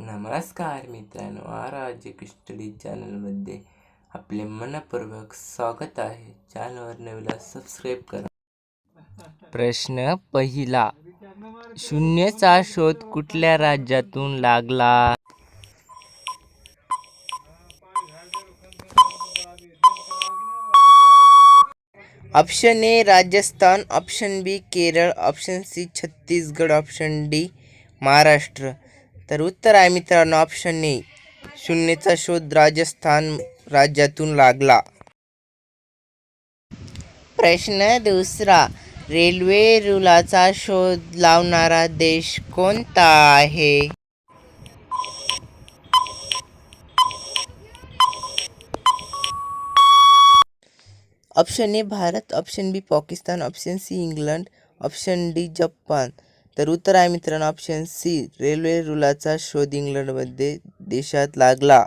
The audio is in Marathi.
नमस्कार मित्रांनो, आर स्टडी चॅनलमध्ये आपले मनपूर्वक स्वागत आहे. चॅनलवर नवीन सबस्क्राईब करा. प्रश्न पहिला, शून्यचा शोध कुठल्या राज्यातून लागला? Option A Rajasthan, option B Kerala, option C Chhattisgarh, option D Maharashtra. तर उत्तर आहे मित्रांनो ऑप्शन ए, शून्यचा शोध राजस्थान राज्यातून लागला. प्रश्न दुसरा, रेल्वे रुळाचा शोध लावणारा देश कोणता आहे? Option A Bharat, option B Pakistan, option C England, option D Japan. तर उत्तर आहे मित्रांनो ऑप्शन सी, रेल्वे रुळाचा शोध इंग्लंडमध्ये देशात लागला.